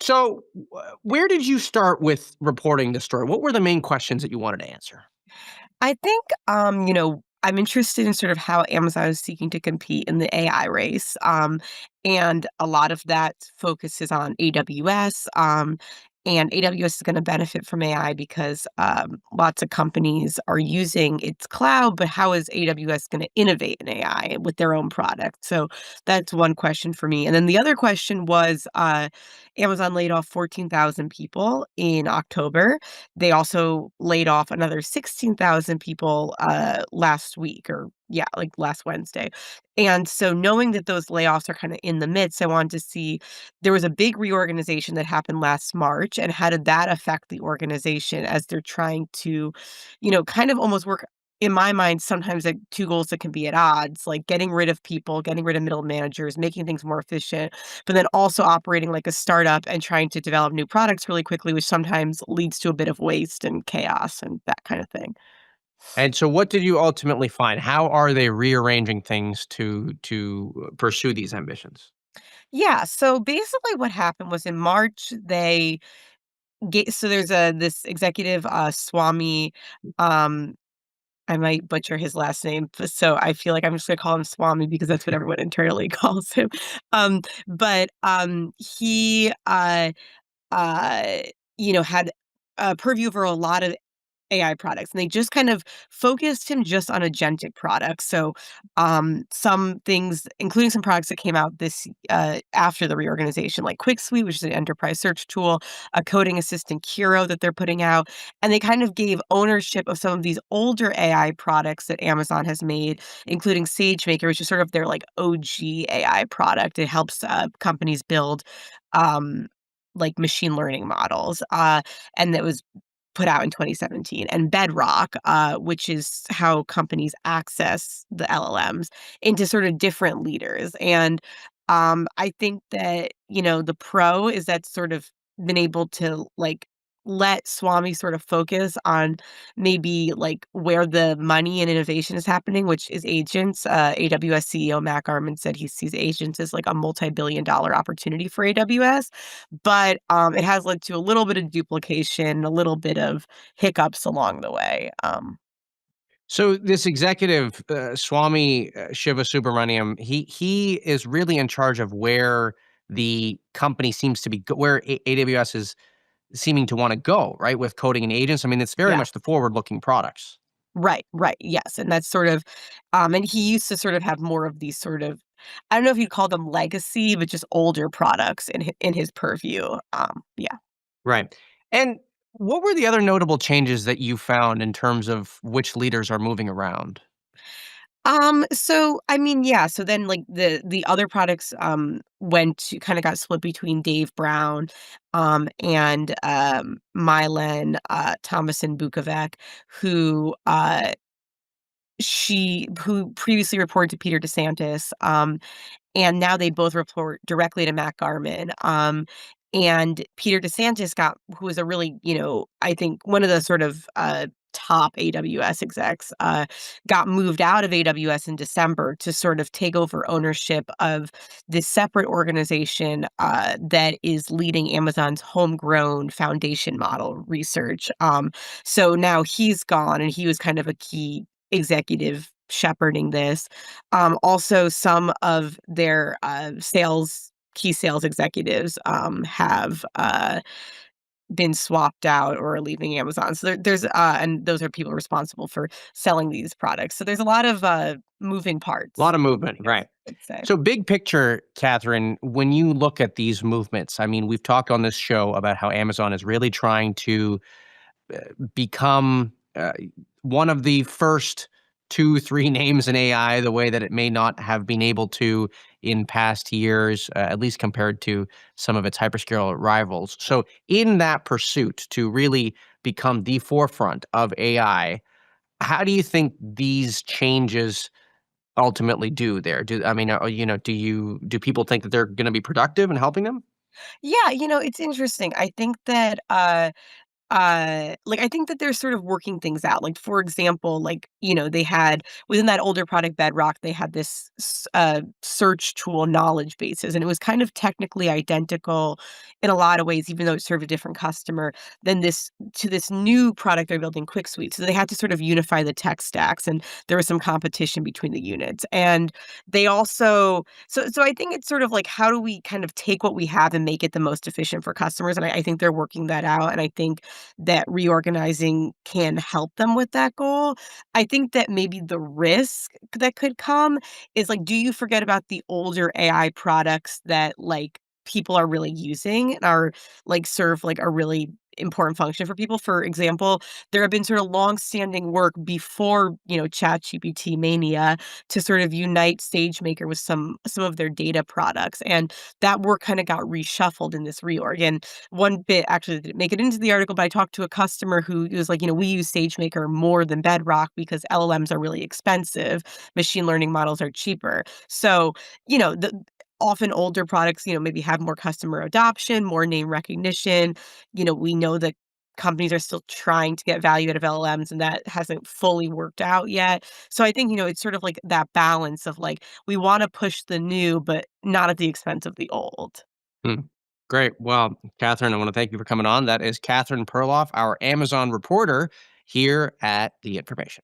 So, where did you start with reporting the story? What were the main questions that you wanted to answer? I think, I'm interested in sort of how Amazon is seeking to compete in the AI race. And a lot of that focuses on AWS. And AWS is going to benefit from AI because lots of companies are using its cloud, but how is AWS going to innovate in AI with their own product? So that's one question for me. And then the other question was Amazon laid off 14,000 people in October. They also laid off another 16,000 people, last week or yeah, like last Wednesday. And so knowing that those layoffs are kinda in the midst, I wanted to see there was a big reorganization that happened last March, and how did that affect the organization as they're trying to, kind of almost work in my mind, sometimes like 2 goals that can be at odds, like getting rid of people, getting rid of middle managers, making things more efficient, but then also operating like a startup and trying to develop new products really quickly, which sometimes leads to a bit of waste and chaos and that kind of thing. And so, what did you ultimately find? How are they rearranging things to pursue these ambitions? Yeah, so basically what happened was in March, they so there's this executive, Swami, um, I might butcher his last name, so I feel like I'm just gonna call him Swami because that's what everyone internally calls him. But he, uh, had a purview over a lot of AI products, and they just kind of focused him just on agentic products. So, some things, including some products that came out this after the reorganization, like QuickSuite, which is an enterprise search tool, a coding assistant Kiro that they're putting out, and they kind of gave ownership of some of these older AI products that Amazon has made, including SageMaker, which is sort of their like OG AI product. It helps companies build. Um, like machine learning models, and that was put out in 2017, and Bedrock, which is how companies access the LLMs into sort of different leaders. And I think that, the pro is that sort of been able to like let Swami sort of focus on maybe like where the money and innovation is happening, which is agents. AWS CEO Matt Garman said he sees agents as like a multi-billion-dollar opportunity for AWS, but it has led to a little bit of duplication, a little bit of hiccups along the way. So, this executive, Swami Shiva Subramaniam, he is really in charge of where the company seems to be, where AWS is seeming to want to go, right? With coding and agents. I mean, it's very Yeah. much the forward-looking products. Right, right, yes, and that's sort of and he used to sort of have more of these sort of I don't know if you'd call them legacy, but just older products in his purview, yeah. Right. And what were the other notable changes that you found in terms of which leaders are moving around? So I mean, yeah, so then like the other products went to kind of got split between Dave Brown and Mylan Thomason Bukovac, who who previously reported to Peter DeSantis. And now they both report directly to Matt Garman. And Peter DeSantis who was a really, I think one of the sort of top AWS execs, got moved out of AWS in December to sort of take over ownership of this separate organization that is leading Amazon's homegrown foundation model research. So now he's gone, and he was kind of a key executive shepherding this. Also, some of their key sales executives have been swapped out or are leaving Amazon. So and those are people responsible for selling these products. So there's a lot of moving A parts, lot of movement, I guess right. I'd say. So, big picture, Catherine, when you look at these movements, I mean, we've talked on this show about how Amazon is really trying to become one of the first two, three names in AI, the way that it may not have been able to in past years, at least compared to some of its hyperscale rivals. So, in that pursuit to really become the forefront of AI, how do you think these changes ultimately do there? I mean, do people think that they're going to be productive in helping them? Yeah, it's interesting. I think that like, I think that they're sort of working things out. Like, for example, like, they had within that older product Bedrock, they had this search tool knowledge bases, and it was kind of technically identical in a lot of ways, even though it served a different customer than this new product they're building, Quick Suite. So they had to sort of unify the tech stacks, and there was some competition between the units. And they also so I think it's sort of like, how do we kind of take what we have and make it the most efficient for customers? And I think they're working that out. And I think that reorganizing can help them with that goal. I think that maybe the risk that could come is, like, do you forget about the older AI products that, like, people are really using and are, like, serve, like, a really important function for people? For example, there have been sort of long-standing work before, ChatGPT mania to sort of unite SageMaker with some of their data products, and that work kinda got reshuffled in this reorg. And one bit actually didn't make it into the article, but I talked to a customer who was like, "We use SageMaker more than Bedrock because LLMs are really expensive. Machine learning models are cheaper." So, the often older products, maybe have more customer adoption, more name recognition. We know that companies are still trying to get value out of LLMs, and that hasn't fully worked out yet. So I think, it's sort of like that balance of, like, we wanna push the new, but not at the expense of the old. Hmm. Great. Well, Catherine, I want to thank you for coming on. That is Catherine Perloff, our Amazon reporter here at The Information.